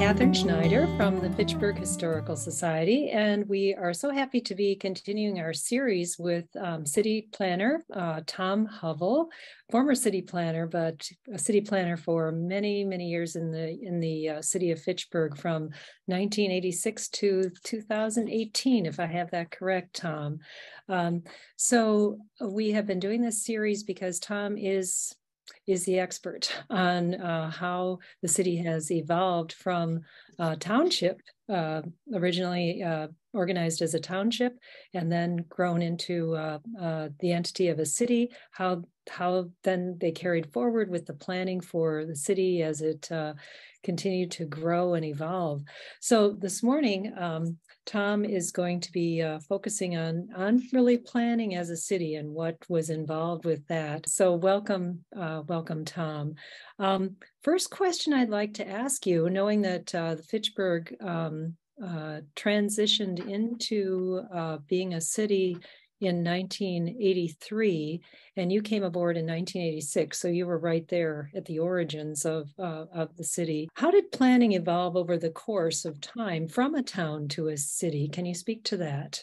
Catherine Schneider from the Fitchburg Historical Society, and we are so happy to be continuing our series with city planner Tom Hovel, former city planner, but a city planner for many, many years in the city of Fitchburg from 1986 to 2018, if I have that correct, Tom. So we have been doing this series because Tom is the expert on how the city has evolved from township, originally organized as a township, and then grown into the entity of a city, how then they carried forward with the planning for the city as it continued to grow and evolve. So this morning, Tom is going to be focusing on really planning as a city and what was involved with that. So welcome, Tom. First question I'd like to ask you, knowing that the Fitchburg transitioned into being a city in 1983, and you came aboard in 1986, so you were right there at the origins of the city. How did planning evolve over the course of time from a town to a city? Can you speak to that?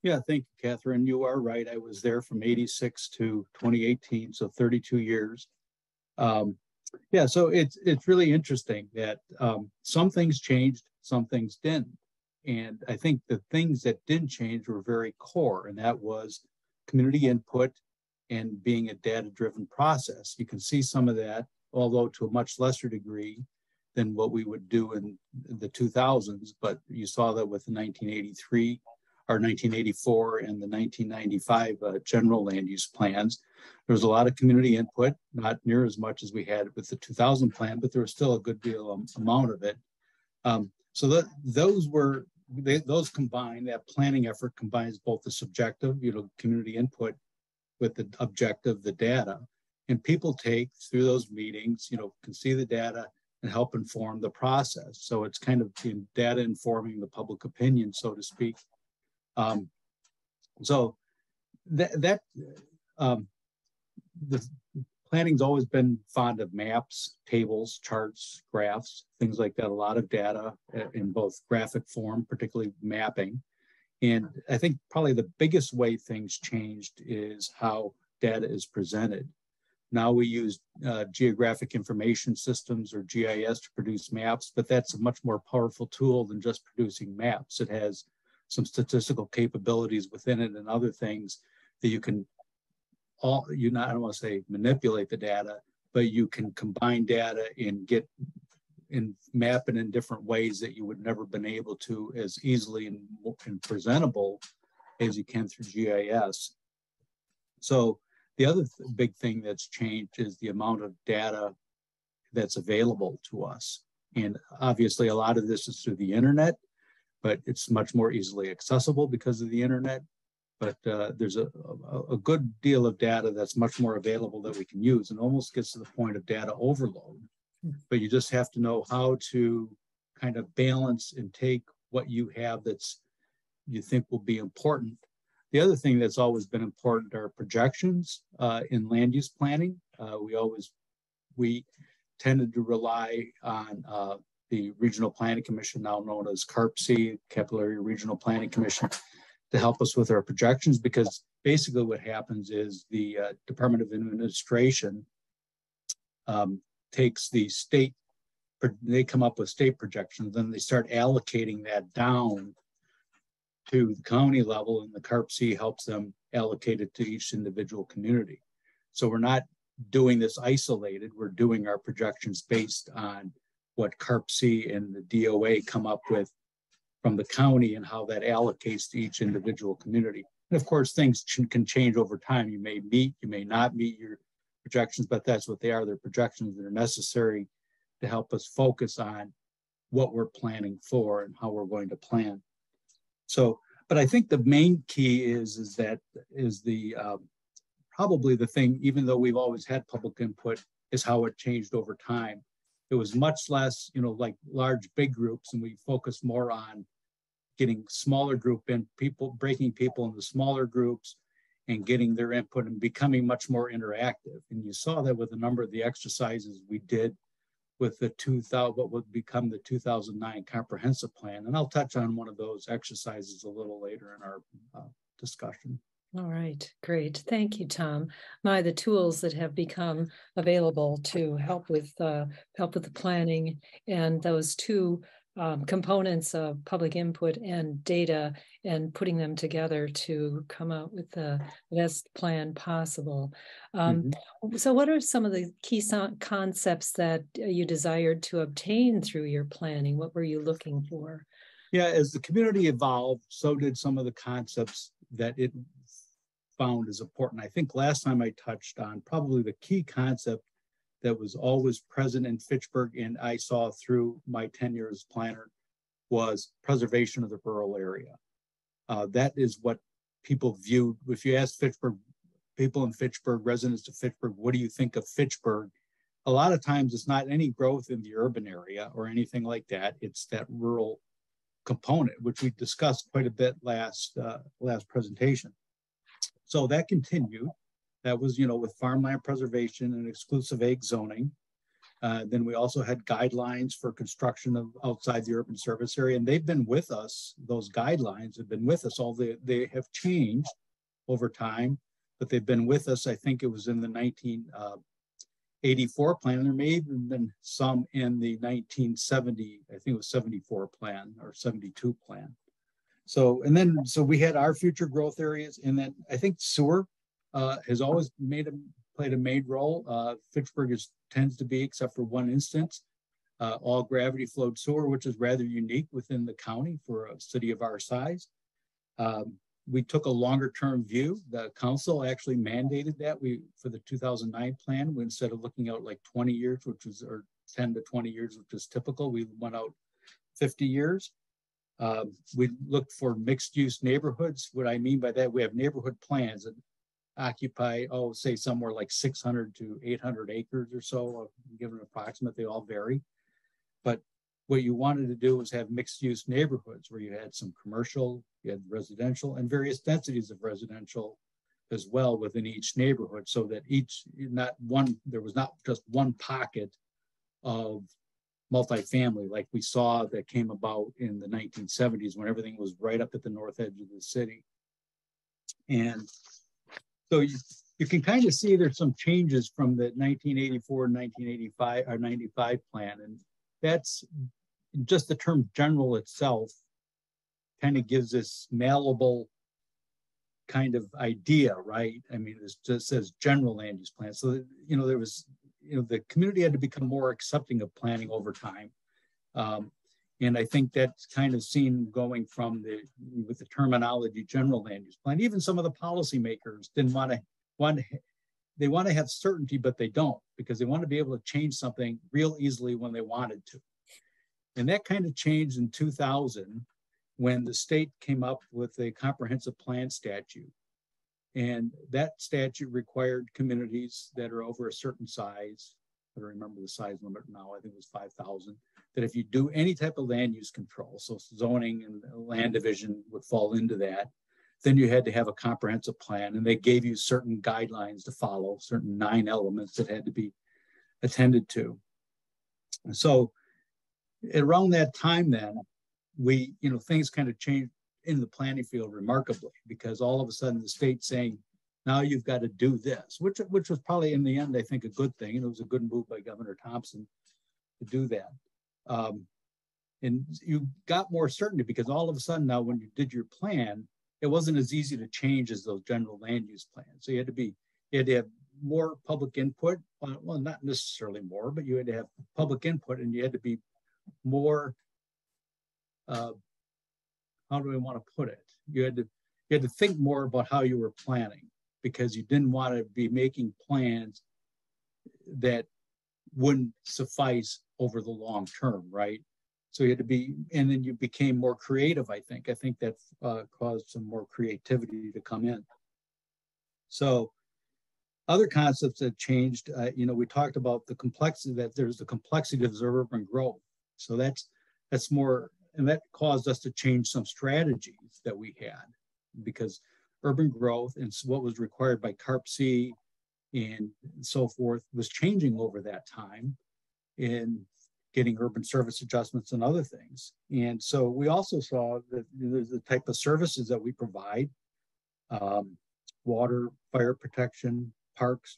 Yeah, thank you, Catherine. You are right. I was there from 86 to 2018, so 32 years. Yeah, so it's really interesting that some things changed, some things didn't. And I think the things that didn't change were very core, and that was community input and being a data-driven process. You can see some of that, although to a much lesser degree than what we would do in the 2000s, but you saw that with the 1983 or 1984 and the 1995 general land use plans. There was a lot of community input, not near as much as we had with the 2000 plan, but there was still a good deal amount of it. So those combine, that planning effort combines both the subjective, community input with the objective, the data, and people take through those meetings, can see the data and help inform the process. So it's kind of data informing the public opinion, so to speak. So the planning's always been fond of maps, tables, charts, graphs, things like that, a lot of data in both graphic form, particularly mapping. And I think probably the biggest way things changed is how data is presented. Now we use geographic information systems or GIS to produce maps, but that's a much more powerful tool than just producing maps. It has some statistical capabilities within it and other things that you can I don't want to say manipulate the data, but you can combine data and map it in different ways that you would never been able to as easily and presentable as you can through GIS. So the other big thing that's changed is the amount of data that's available to us. And obviously a lot of this is through the internet, but it's much more easily accessible because of the internet. But there's a good deal of data that's much more available that we can use, and almost gets to the point of data overload. But you just have to know how to kind of balance and take what you have that's you think will be important. The other thing that's always been important are projections in land use planning. We tended to rely on the Regional Planning Commission, now known as CARP-C, Capillary Regional Planning Commission, to help us with our projections, because basically what happens is the Department of Administration takes the state, they come up with state projections, then they start allocating that down to the county level, and the CARP-C helps them allocate it to each individual community. So we're not doing this isolated, we're doing our projections based on what CARP-C and the DOA come up with from the county and how that allocates to each individual community. And of course, things can change over time. You may meet, you may not meet your projections, but that's what they are. They're projections that are necessary to help us focus on what we're planning for and how we're going to plan. So, but I think the main key is probably the thing, even though we've always had public input, is how it changed over time. It was much less, like large, big groups, and we focused more on getting smaller group in people, breaking people into smaller groups and getting their input and becoming much more interactive. And you saw that with a number of the exercises we did with the 2000, what would become the 2009 comprehensive plan. And I'll touch on one of those exercises a little later in our discussion. All right, great. Thank you, Tom. The tools that have become available to help with the planning, and those two components of public input and data, and putting them together to come out with the best plan possible. So what are some of the key concepts that you desired to obtain through your planning? What were you looking for? Yeah, as the community evolved, so did some of the concepts that it found is important. I think last time I touched on probably the key concept that was always present in Fitchburg, and I saw through my tenure as planner, was preservation of the rural area. That is what people viewed. If you ask Fitchburg, people in Fitchburg, residents of Fitchburg, what do you think of Fitchburg? A lot of times it's not any growth in the urban area or anything like that. It's that rural component, which we discussed quite a bit last presentation. So that continued. That was, with farmland preservation and exclusive ag zoning. Then we also had guidelines for construction of outside the urban service area, and they've been with us. Those guidelines have been with us. They have changed over time, but they've been with us. I think it was in the 1984 plan. There may even been some in the 1970, I think it was 74 plan or 72 plan. So we had our future growth areas, and then I think sewer has always played a main role. Fitchburg tends to be, except for one instance, all gravity flowed sewer, which is rather unique within the county for a city of our size. We took a longer term view. The council actually mandated that for the 2009 plan, instead of looking out like 20 years, or 10 to 20 years, which is typical, we went out 50 years. We looked for mixed use neighborhoods. What I mean by that, we have neighborhood plans that occupy, say somewhere like 600 to 800 acres or so, given approximate, they all vary. But what you wanted to do was have mixed use neighborhoods where you had some commercial, you had residential, and various densities of residential as well within each neighborhood, so that there was not just one pocket of multifamily like we saw that came about in the 1970s when everything was right up at the north edge of the city. And so you can kind of see there's some changes from the 1984 and 1985 or 95 plan. And that's just the term general itself kind of gives this malleable kind of idea, right? I mean, it just says general land use plan. So, there was, the community had to become more accepting of planning over time. And I think that's kind of seen going from with the terminology general land use plan. Even some of the policymakers didn't they want to have certainty, but they don't, because they want to be able to change something real easily when they wanted to. And that kind of changed in 2000 when the state came up with a comprehensive plan statute. And that statute required communities that are over a certain size, I don't remember the size limit now, I think it was 5,000, that if you do any type of land use control, so zoning and land division would fall into that, then you had to have a comprehensive plan, and they gave you certain guidelines to follow, certain 9 elements that had to be attended to. And so around that time then, things kind of changed in the planning field remarkably, because all of a sudden the state's saying, now you've got to do this, which was probably in the end, I think, a good thing. And it was a good move by Governor Thompson to do that. And you got more certainty, because all of a sudden now when you did your plan, it wasn't as easy to change as those general land use plans. So you had to have more public input. Well, not necessarily more, but you had to have public input, and you had to be more, how do I want to put it? You had to think more about how you were planning, because you didn't want to be making plans that wouldn't suffice over the long term, right? So you had to be, and then you became more creative, I think. I think that caused some more creativity to come in. So other concepts that changed, we talked about the complexity, that there's the complexity of urban growth. So that's more, and that caused us to change some strategies that we had, because urban growth and what was required by CARP-C and so forth was changing over that time. in getting urban service adjustments and other things. And so we also saw that there's the type of services that we provide, water, fire protection, parks,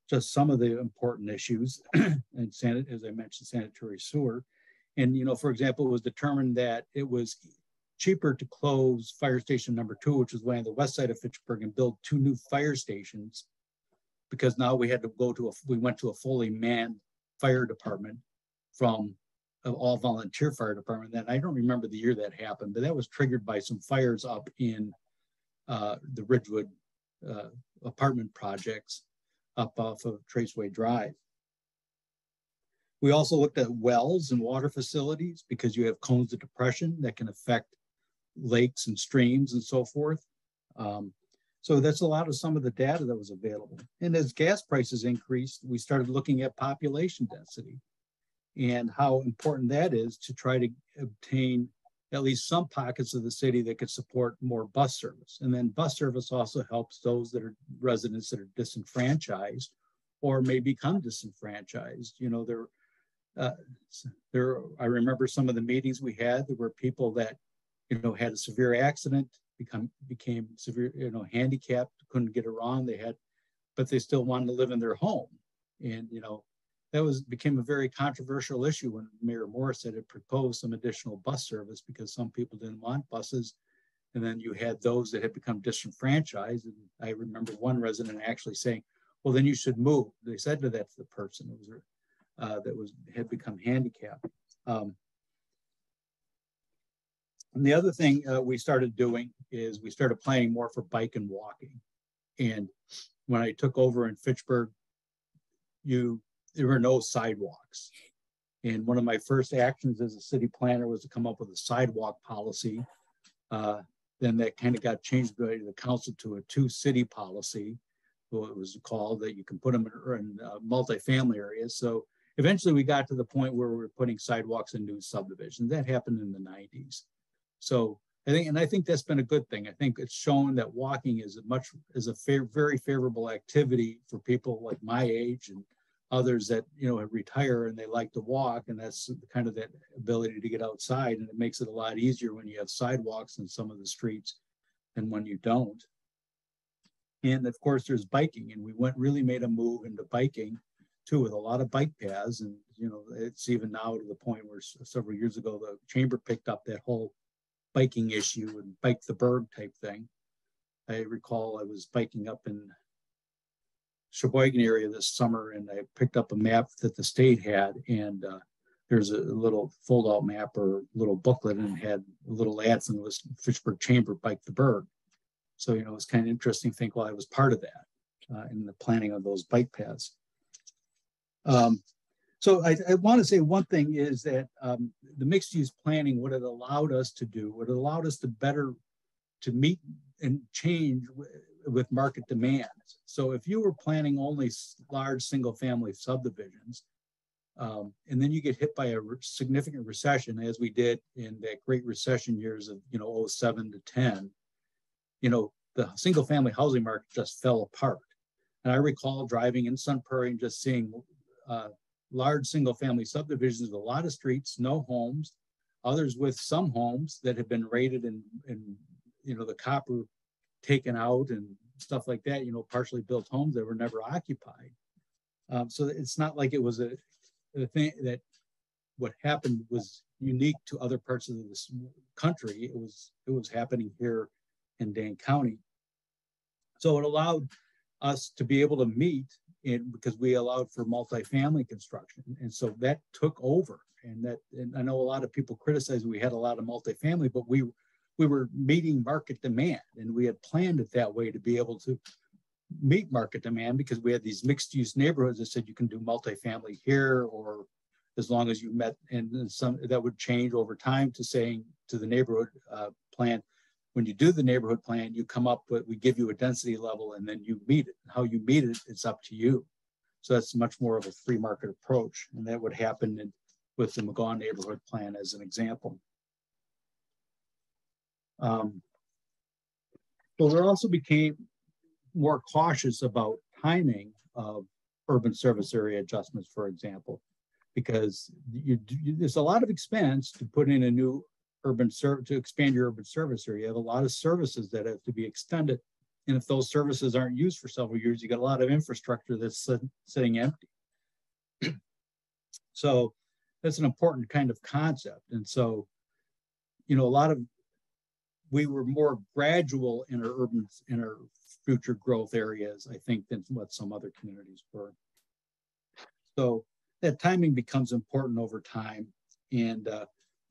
just some of the important issues, and as I mentioned, sanitary sewer. And, for example, it was determined that it was cheaper to close fire station number 2, which was way on the west side of Fitchburg, and build 2 new fire stations, because now we had to we went to a fully manned fire department from an all volunteer fire department. Then I don't remember the year that happened, but that was triggered by some fires up in the Ridgewood apartment projects up off of Traceway Drive. We also looked at wells and water facilities, because you have cones of depression that can affect lakes and streams and so forth. So that's a lot of some of the data that was available. And as gas prices increased, we started looking at population density and how important that is to try to obtain at least some pockets of the city that could support more bus service. And then bus service also helps those that are residents that are disenfranchised or may become disenfranchised. I remember some of the meetings we had. There were people that, had a severe accident, became severe, handicapped, couldn't get around. But they still wanted to live in their home. And, that became a very controversial issue when Mayor Morris had proposed some additional bus service, because some people didn't want buses. And then you had those that had become disenfranchised. And I remember one resident actually saying, well, then you should move. They said that to the person that had become handicapped. And the other thing we started doing is we started planning more for bike and walking. And when I took over in Fitchburg, there were no sidewalks. And one of my first actions as a city planner was to come up with a sidewalk policy. Then that kind of got changed by the council to a 2-city policy, what it was called, that you can put them in multifamily areas. So eventually we got to the point where we were putting sidewalks in new subdivisions. That happened in the 90s. So I think that's been a good thing. I think it's shown that walking is a very favorable activity for people like my age and others that retire and they like to walk, and that's kind of that ability to get outside. And it makes it a lot easier when you have sidewalks in some of the streets than when you don't. And of course, there's biking, and we really made a move into biking too, with a lot of bike paths. And it's even now to the point where several years ago the chamber picked up that whole biking issue and bike the berg type thing. I recall I was biking up in Sheboygan area this summer, and I picked up a map that the state had, and there's a little fold-out map or little booklet, and it had a little ads, and it was Fitchburg Chamber Bike the Berg. So it was kind of interesting to think, well, I was part of that in the planning of those bike paths. So I want to say one thing is that the mixed-use planning, what it allowed us to do, what it allowed us to meet and change with market demands. So if you were planning only large single-family subdivisions, and then you get hit by a significant recession, as we did in that Great Recession years of 07 to 10, the single-family housing market just fell apart. And I recall driving in Sun Prairie and just seeing large single-family subdivisions with a lot of streets, no homes, others with some homes that had been rated and the copper taken out and stuff like that, partially built homes that were never occupied. So it's not like it was a thing that what happened was unique to other parts of this country. It was happening here in Dane County. So it allowed us to be able to meet because we allowed for multifamily construction. And so that took over. And I know a lot of people criticize we had a lot of multifamily, but we were meeting market demand, and we had planned it that way to be able to meet market demand, because we had these mixed use neighborhoods that said you can do multifamily here, or as long as you met, and some that would change over time to saying to the neighborhood plan, when you do the neighborhood plan, you come up with, we give you a density level, and then you meet it. How you meet it, it's up to you. So that's much more of a free market approach. And that would happen with the McGaugh neighborhood plan as an example. So we also became more cautious about timing of urban service area adjustments, for example. because there's a lot of expense to put in a new to expand your urban service area. You have a lot of services that have to be extended. And if those services aren't used for several years, you got a lot of infrastructure that's sitting empty. So that's an important kind of concept. And so, you know, we were more gradual in our future growth areas, I think, than what some other communities were. So that timing becomes important over time. And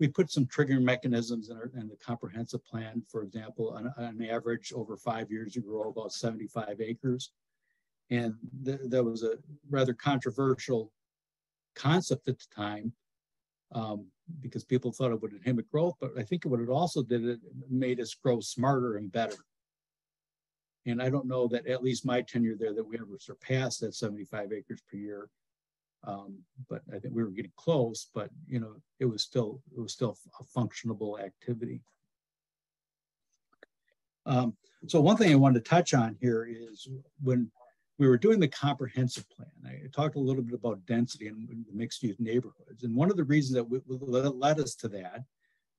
we put some triggering mechanisms in the comprehensive plan. For example, on average, over 5 years, you grow about 75 acres. And that was a rather controversial concept at the time, because people thought it would inhibit growth. But I think what it also did, it made us grow smarter and better. And I don't know that, at least my tenure there, that we ever surpassed that 75 acres per year. But I think we were getting close, but you know, it was still a functionable activity. So one thing I wanted to touch on here is when we were doing the comprehensive plan, I talked a little bit about density and the mixed use neighborhoods. And one of the reasons that led us to that,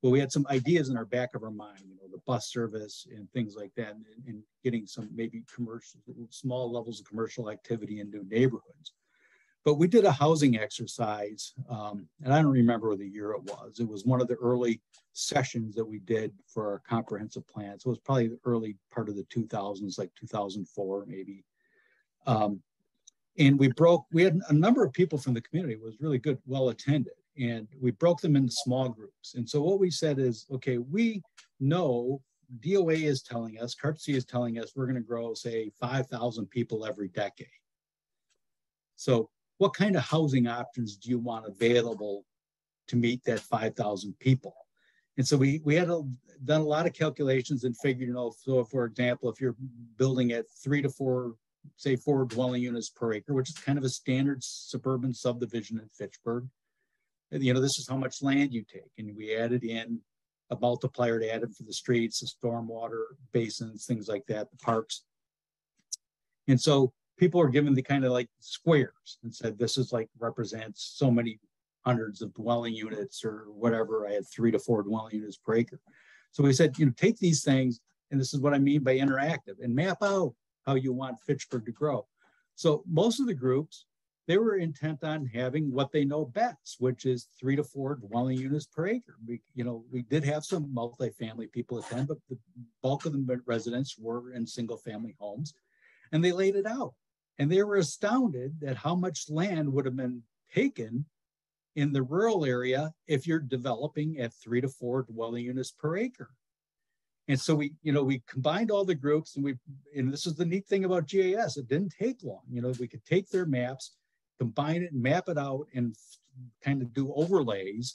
well, we had some ideas in our back of our mind, you know, the bus service and things like that, and getting some maybe commercial, small levels of commercial activity in new neighborhoods. But we did a housing exercise, and I don't remember the year it was. It was one of the early sessions that we did for our comprehensive plan. So it was probably the early part of the 2000s, like 2004 maybe. And we had a number of people from the community. It was really good, well attended. And we broke them into small groups. And so what we said is, okay, we know DOA is telling us, CARP-C is telling us we're going to grow, say, 5,000 people every decade. So what kind of housing options do you want available to meet that 5,000 people? And so we had done a lot of calculations and figured, you know, so for example, if you're building at 3 to 4, say 4 dwelling units per acre, which is kind of a standard suburban subdivision in Fitchburg, you know, this is how much land you take. And we added in a multiplier to add it for the streets, the stormwater basins, things like that, the parks. And so people are given the kind of like squares and said, this is like represents so many hundreds of dwelling units or whatever. I had 3 to 4 dwelling units per acre. So we said, you know, take these things, and this is what I mean by interactive, and map out how you want Fitchburg to grow. So most of the groups, they were intent on having what they know best, which is 3 to 4 dwelling units per acre. We did have some multifamily people attend, but the bulk of the residents were in single family homes, and they laid it out. And they were astounded at how much land would have been taken in the rural area if you're developing at 3 to 4 dwelling units per acre. And so we combined all the groups, and this is the neat thing about GIS. It didn't take long. You know, we could take their maps, combine it, map it out, and kind of do overlays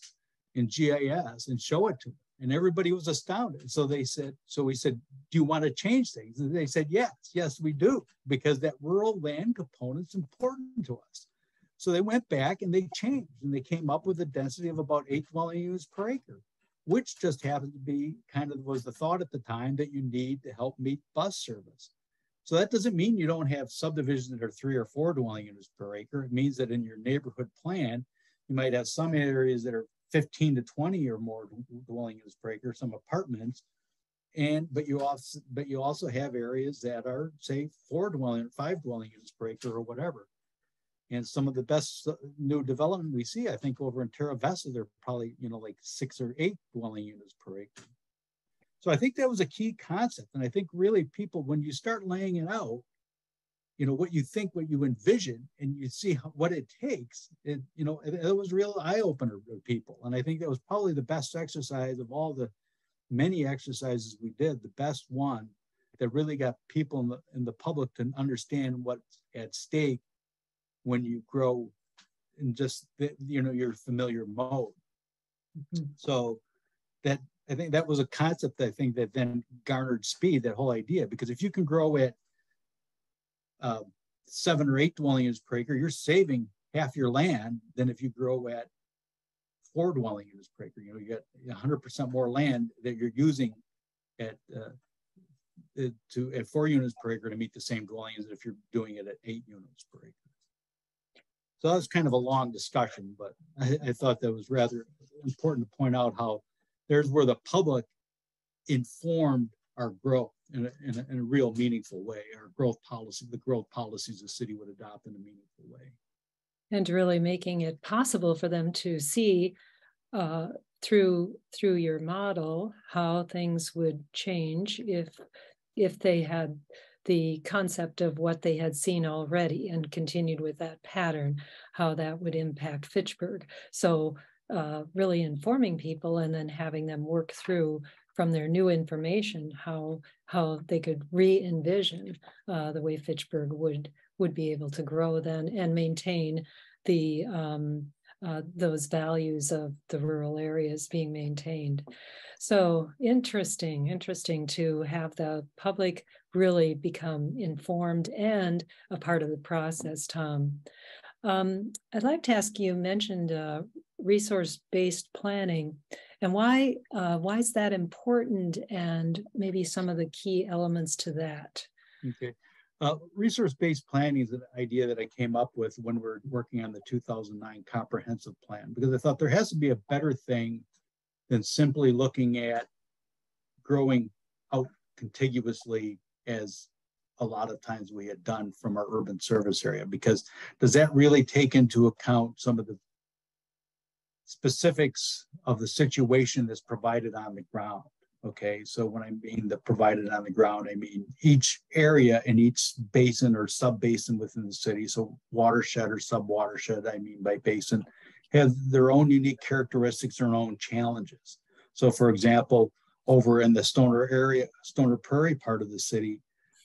in GIS and show it to them. And everybody was astounded. So we said, do you want to change things? And they said, yes, we do, because that rural land component is important to us. So they went back and they changed, and they came up with a density of about 8 dwelling units per acre, which just happened to be was the thought at the time that you need to help meet bus service. So that doesn't mean you don't have subdivisions that are 3 or 4 dwelling units per acre. It means that in your neighborhood plan, you might have some areas that are 15 to 20 or more dwelling units per acre, some apartments, but you also have areas that are, say, 5 dwelling units per acre or whatever. And some of the best new development we see, I think, over in Terra Vesta, they're probably, you know, like 6 or 8 dwelling units per acre. So I think that was a key concept. And I think really people, when you start laying it out, you know, what you think, what you envision, and you see what it takes, it was a real eye-opener for people. And I think that was probably the best exercise of all the many exercises we did, the best one that really got people in the public to understand what's at stake when you grow in just, your familiar mode. Mm-hmm. So I think that was a concept, I think, that then garnered speed, that whole idea, because if you can grow at 7 or 8 dwelling units per acre, you're saving half your land than if you grow at 4 dwelling units per acre. You know, you got 100% more land that you're using at 4 units per acre to meet the same dwelling as if you're doing it at 8 units per acre. So that was kind of a long discussion, but I thought that was rather important to point out how there's where the public informed our growth in a real meaningful way, our growth policy, the growth policies the city would adopt in a meaningful way. And really making it possible for them to see through your model how things would change if they had the concept of what they had seen already and continued with that pattern, how that would impact Fitchburg. So really informing people and then having them work through from their new information how they could re-envision the way Fitchburg would be able to grow then and maintain the those values of the rural areas being maintained. So interesting to have the public really become informed and a part of the process, Tom. I'd like to ask you, mentioned resource-based planning, and why is that important, and maybe some of the key elements to that. Okay. Resource-based planning is an idea that I came up with when we were working on the 2009 comprehensive plan, because I thought there has to be a better thing than simply looking at growing out contiguously as a lot of times we had done from our urban service area, because does that really take into account some of the specifics of the situation that's provided on the ground? Okay, so when I mean the provided on the ground, I mean each area in each basin or sub-basin within the city, so watershed or sub-watershed, I mean by basin, have their own unique characteristics, their own challenges. So for example, over in the Stoner area, Stoner Prairie part of the city,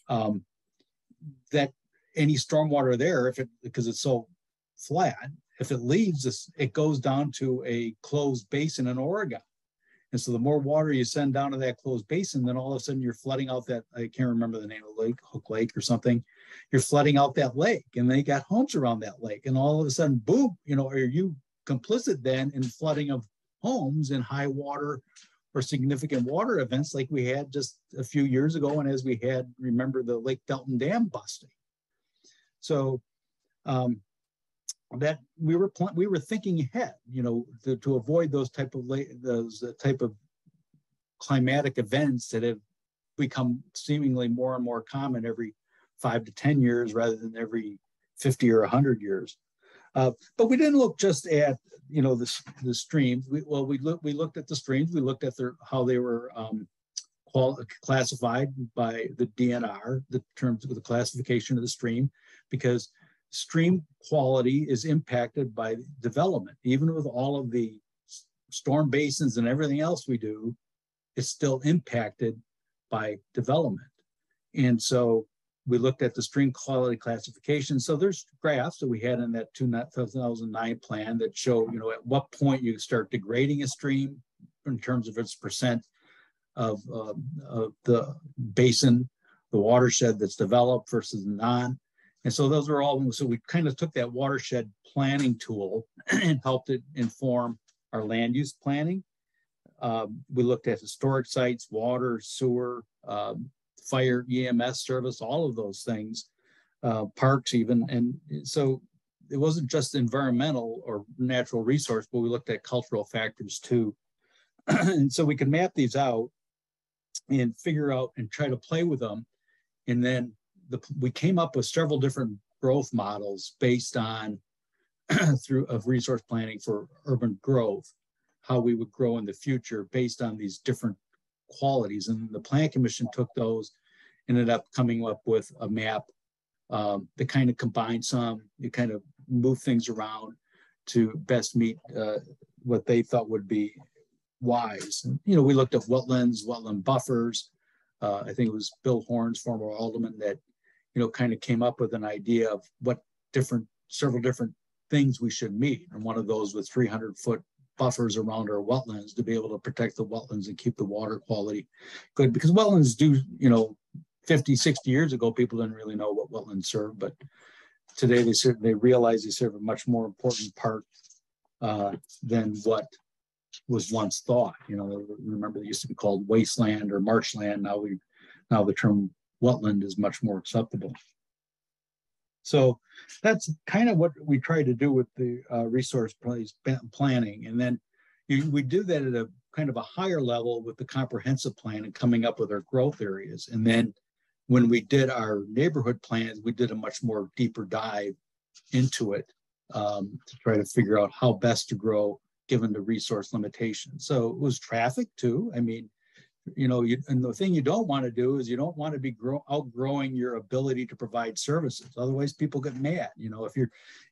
that any stormwater there, because it's so flat, if it leaves, it goes down to a closed basin in Oregon. And so the more water you send down to that closed basin, then all of a sudden you're flooding out that, I can't remember the name of the lake, Hook Lake or something. You're flooding out that lake, and they got homes around that lake. And all of a sudden, boom, are you complicit then in flooding of homes in high water or significant water events like we had just a few years ago, and as we had, remember the Lake Delton Dam busting. So that we were thinking ahead, to avoid those type of climatic events that have become seemingly more and more common every 5 to 10 years rather than every 50 or 100 years. But we didn't look just at the streams. We looked at the streams. We looked at how they were classified by the DNR, the terms of the classification of the stream, because stream quality is impacted by development. Even with all of the storm basins and everything else we do, it's still impacted by development. And so we looked at the stream quality classification. So there's graphs that we had in that 2009 plan that show, at what point you start degrading a stream in terms of its percent of the basin, the watershed that's developed versus non. And so those are all, so we kind of took that watershed planning tool and helped it inform our land use planning. We looked at historic sites, water, sewer, fire, EMS service, all of those things, parks even. And so it wasn't just environmental or natural resource, but we looked at cultural factors too. And so we could map these out and figure out and try to play with them. And then we came up with several different growth models based on of resource planning for urban growth, how we would grow in the future based on these different qualities. And the Plan Commission took those, ended up coming up with a map that kind of combined some, you kind of move things around to best meet what they thought would be wise. And, we looked at wetlands, wetland buffers. I think it was Bill Horn's former alderman that, kind of came up with an idea of what several different things we should meet. And one of those was 300-foot buffers around our wetlands to be able to protect the wetlands and keep the water quality good. Because wetlands do, 50, 60 years ago, people didn't really know what wetlands serve, but today they realize they serve a much more important part than what was once thought. Remember they used to be called wasteland or marshland. Now the term wetland is much more acceptable. So that's kind of what we try to do with the resource-based planning. And then we do that at a kind of a higher level with the comprehensive plan and coming up with our growth areas. And then when we did our neighborhood plans, we did a much more deeper dive into it to try to figure out how best to grow given the resource limitations. So it was traffic too. I mean, and the thing you don't want to do is you don't want to be outgrowing your ability to provide services. Otherwise, people get mad.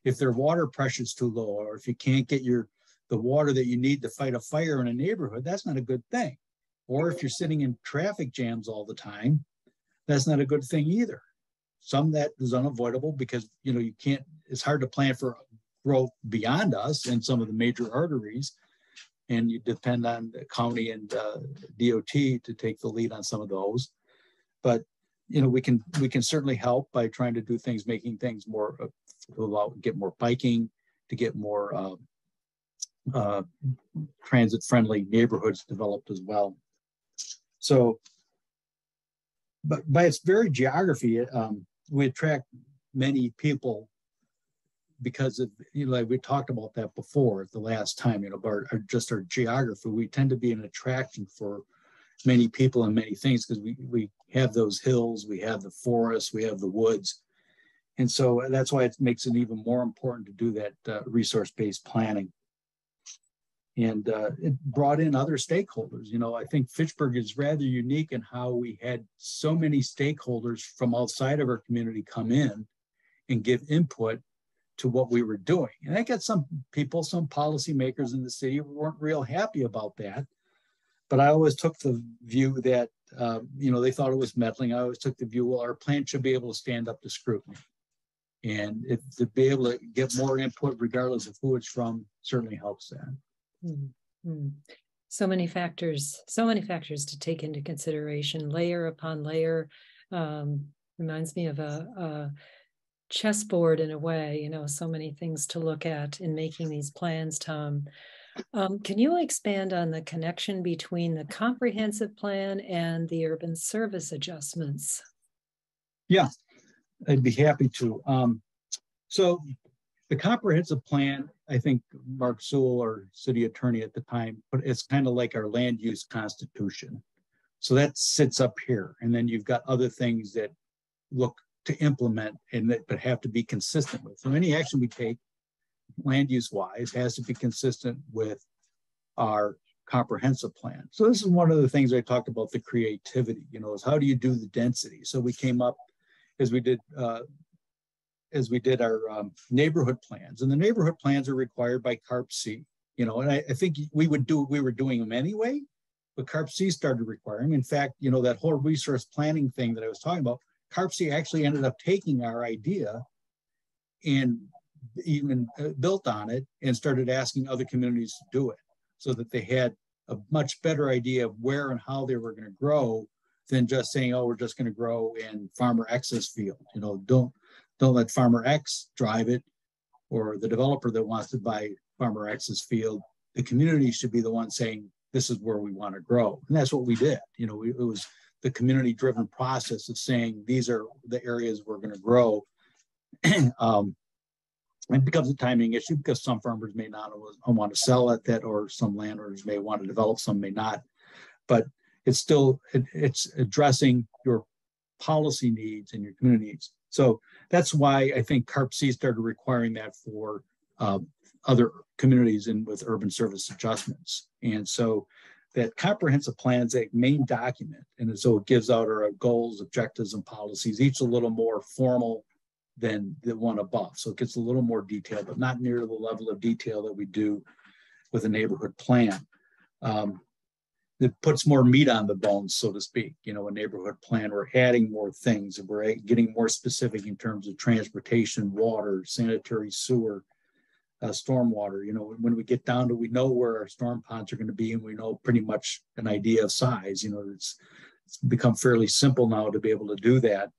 If their water pressure is too low, or if you can't get the water that you need to fight a fire in a neighborhood, that's not a good thing. Or if you're sitting in traffic jams all the time, that's not a good thing either. Some that is unavoidable because you can't. It's hard to plan for growth beyond us in some of the major arteries. And you depend on the county and DOT to take the lead on some of those. But we can certainly help by trying to do things, making things more get more biking, to get more transit-friendly neighborhoods developed as well. So, but by its very geography, we attract many people because of, like we talked about that before the last time, about our geography. We tend to be an attraction for many people and many things because we have those hills, we have the forests, we have the woods. And so that's why it makes it even more important to do that resource-based planning. And it brought in other stakeholders. I think Fitchburg is rather unique in how we had so many stakeholders from outside of our community come in and give input to what we were doing. And I got some people, some policymakers in the city who weren't real happy about that. But I always took the view that, they thought it was meddling. I always took the view, well, our plan should be able to stand up to scrutiny. And to be able to get more input, regardless of who it's from, certainly helps that. Mm-hmm. So many factors to take into consideration, layer upon layer. Reminds me of a chessboard in a way, so many things to look at in making these plans, Tom. Can you expand on the connection between the comprehensive plan and the urban service adjustments? Yeah, I'd be happy to. So the comprehensive plan, I think Mark Sewell, our city attorney at the time, but it's kind of like our land use constitution. So that sits up here. And then you've got other things that look to implement but have to be consistent with. So any action we take land use wise has to be consistent with our comprehensive plan. So this is one of the things I talked about, the creativity, is how do you do the density? So we came up as we did our neighborhood plans, and the neighborhood plans are required by CARP-C, and I think we were doing them anyway, but CARP-C started requiring. In fact, that whole resource planning thing that I was talking about, CARP-C actually ended up taking our idea and even built on it and started asking other communities to do it so that they had a much better idea of where and how they were going to grow than just saying, oh, we're just going to grow in Farmer X's field. Don't let Farmer X drive it, or the developer that wants to buy Farmer X's field. The community should be the one saying, this is where we want to grow. And that's what we did. It was the community-driven process of saying, these are the areas we're going to grow. It becomes a timing issue because some farmers may not want to sell at that, or some landowners may want to develop, some may not. But it's still, it's addressing your policy needs and your community needs. So that's why I think CARP-C started requiring that for other communities and with urban service adjustments. And so that comprehensive plan is a main document. And so it gives out our goals, objectives, and policies, each a little more formal than the one above. So it gets a little more detailed, but not near the level of detail that we do with a neighborhood plan. It puts more meat on the bones, so to speak. A neighborhood plan, we're adding more things, and we're getting more specific in terms of transportation, water, sanitary sewer, stormwater. When we get down to, we know where our storm ponds are going to be, and we know pretty much an idea of size. It's become fairly simple now to be able to do that.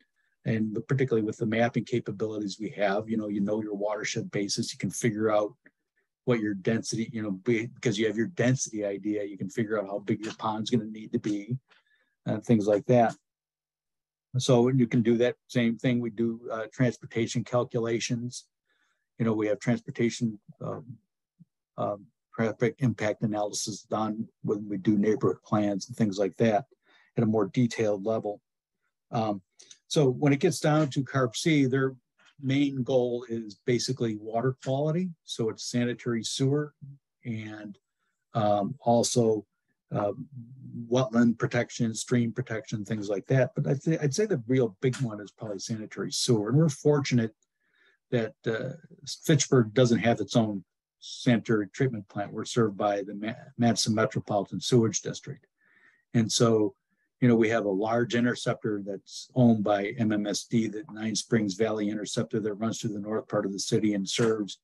And particularly with the mapping capabilities we have, your watershed basis, you can figure out what your density, because you have your density idea, you can figure out how big your pond's going to need to be, and things like that. So you can do that same thing. We do transportation calculations. We have transportation traffic impact analysis done when we do neighborhood plans and things like that at a more detailed level. So when it gets down to CARP-C, their main goal is basically water quality. So it's sanitary sewer and also wetland protection, stream protection, things like that. But I'd say the real big one is probably sanitary sewer. And we're fortunate that Fitchburg doesn't have its own sanitary treatment plant. We're served by the Madison Metropolitan Sewage District. And so, we have a large interceptor that's owned by MMSD, the Nine Springs Valley Interceptor, that runs through the north part of the city and serves,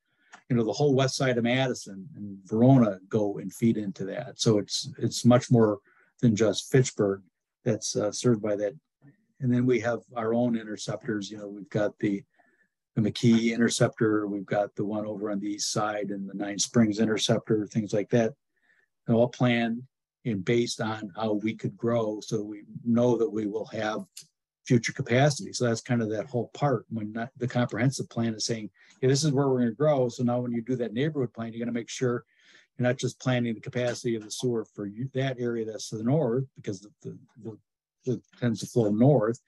the whole west side of Madison and Verona go and feed into that. So it's much more than just Fitchburg that's served by that. And then we have our own interceptors. We've got the McKee interceptor, we've got the one over on the east side, and the Nine Springs interceptor, things like that. They're all planned and based on how we could grow, so we know that we will have future capacity. So that's kind of that whole part when the comprehensive plan is saying, hey, this is where we're going to grow. So now when you do that neighborhood plan, you're going to make sure you're not just planning the capacity of the sewer for that area that's to the north, because the tends to flow north,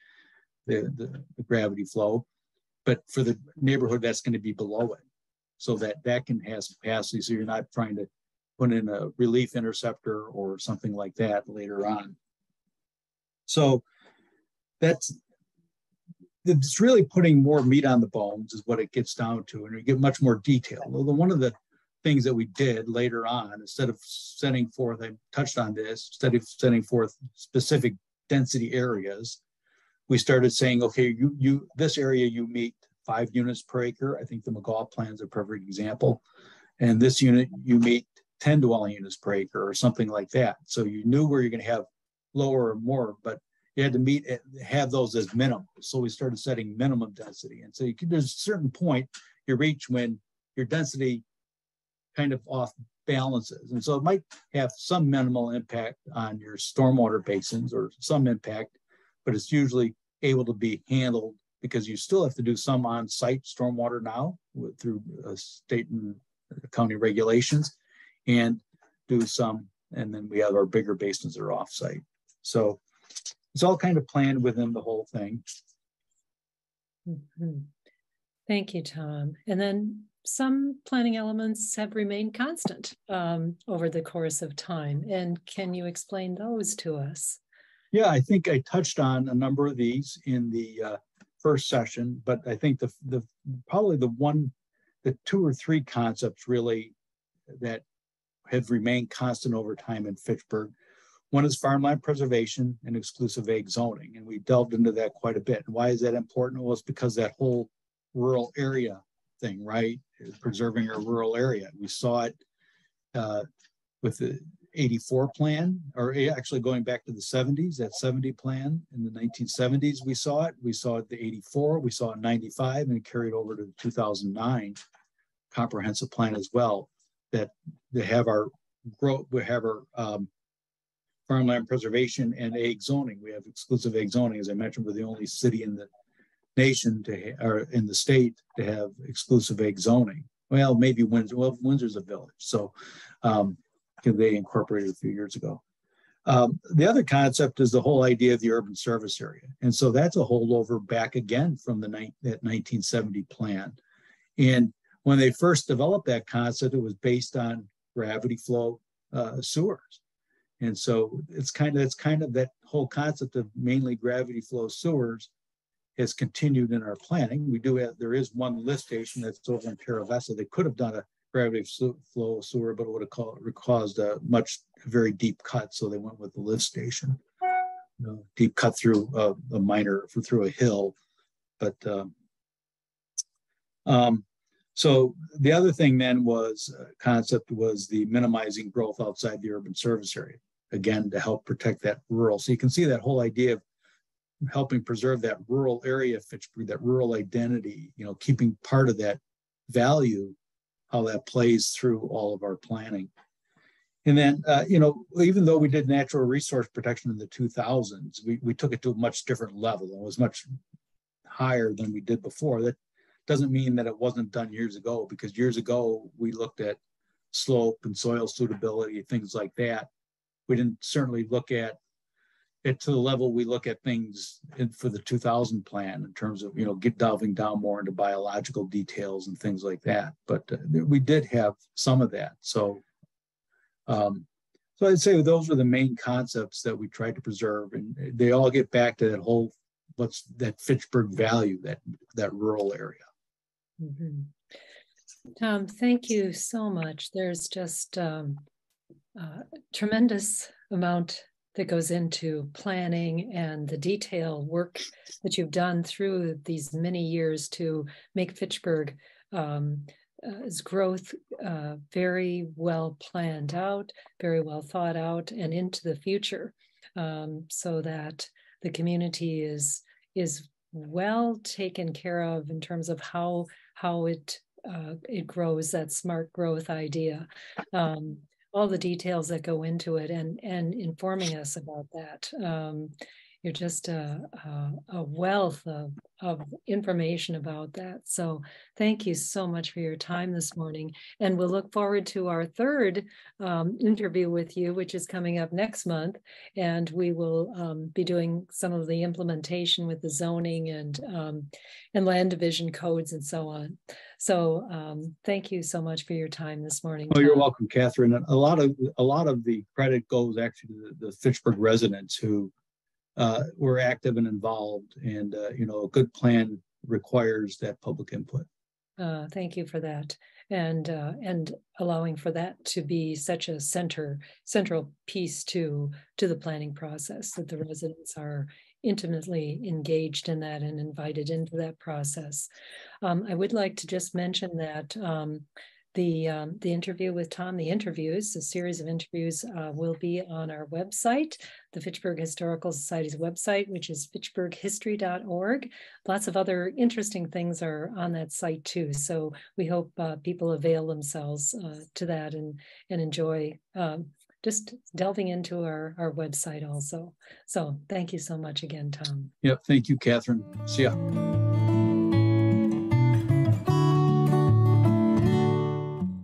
the gravity flow, but for the neighborhood that's going to be below it, so that can have capacity. So you're not trying to put in a relief interceptor or something like that later on. So it's really putting more meat on the bones is what it gets down to, and you get much more detail. Although one of the things that we did later on, instead of setting forth, I touched on this, instead of setting forth specific density areas, we started saying, okay, this area you meet 5 units per acre. I think the McGaw plan is a perfect example. And this unit you meet 10 dwelling units per acre or something like that. So you knew where you're going to have lower or more, but you had to have those as minimum. So we started setting minimum density. And so there's a certain point you reach when your density kind of off balances. And so it might have some minimal impact on your stormwater basins or some impact, but it's usually able to be handled because you still have to do some on-site stormwater now through state and county regulations, and do some, and then we have our bigger basins that are off-site. So it's all kind of planned within the whole thing. Mm-hmm. Thank you, Tom. And then some planning elements have remained constant over the course of time. And can you explain those to us? Yeah, I think I touched on a number of these in the first session, but I think probably the 2 or 3 concepts really that have remained constant over time in Fitchburg. One is farmland preservation and exclusive ag zoning, and we delved into that quite a bit. And why is that important? Well, it's because that whole rural area thing, right? Preserving our rural area. We saw it with the 84 plan, or actually going back to the 70s, that 70 plan in the 1970s, we saw it. We saw it the 84, we saw it 95, and it carried over to the 2009 comprehensive plan as well. That they have our growth, we have our farmland preservation and ag zoning. We have exclusive ag zoning. As I mentioned, we're the only city in the nation or in the state to have exclusive ag zoning. Well, maybe Windsor. Well, Windsor's a village, so they incorporated a few years ago. The other concept is the whole idea of the urban service area, and so that's a holdover back again from that 1970 plan. And when they first developed that concept, it was based on gravity flow sewers. And so it's kind of that whole concept of mainly gravity flow sewers has continued in our planning. There is one lift station that's over in Terra Vesta. They could have done a gravity flow sewer, but it would have caused a very deep cut. So they went with the lift station, deep cut through through a hill. But so the other thing then was the minimizing growth outside the urban service area, again, to help protect that rural. So you can see that whole idea of helping preserve that rural area, Fitchburg, that rural identity, keeping part of that value, how that plays through all of our planning. And then, even though we did natural resource protection in the 2000s, we took it to a much different level. It was much higher than we did before. That doesn't mean that it wasn't done years ago, because years ago we looked at slope and soil suitability, things like that. We didn't certainly look at it to the level we look at things for the 2000 plan in terms of, delving down more into biological details and things like that. But we did have some of that. So I'd say those are the main concepts that we tried to preserve, and they all get back to that whole, what's that Fitchburg value, that rural area. Mm-hmm. Tom, thank you so much. There's just a tremendous amount that goes into planning and the detail work that you've done through these many years to make Fitchburg growth very well planned out, very well thought out, and into the future, so that the community is well taken care of in terms of how it grows, that smart growth idea. All the details that go into it, and informing us about that. You're just a wealth of information about that. So thank you so much for your time this morning. And we'll look forward to our third interview with you, which is coming up next month. And we will be doing some of the implementation with the zoning and land division codes and so on. So thank you so much for your time this morning. Oh, you're welcome, Catherine. A lot of the credit goes actually to the Fitchburg residents who were active and involved, and a good plan requires that public input. Thank you for that, and allowing for that to be such a central piece to the planning process, that the residents are intimately engaged in that and invited into that process. I would like to just mention that the interview with Tom, the series of interviews will be on our website, the Fitchburg Historical Society's website, which is fitchburghistory.org. Lots of other interesting things are on that site too. So we hope people avail themselves to that and enjoy just delving into our website also. So thank you so much again, Tom. Yep, thank you, Catherine. See ya.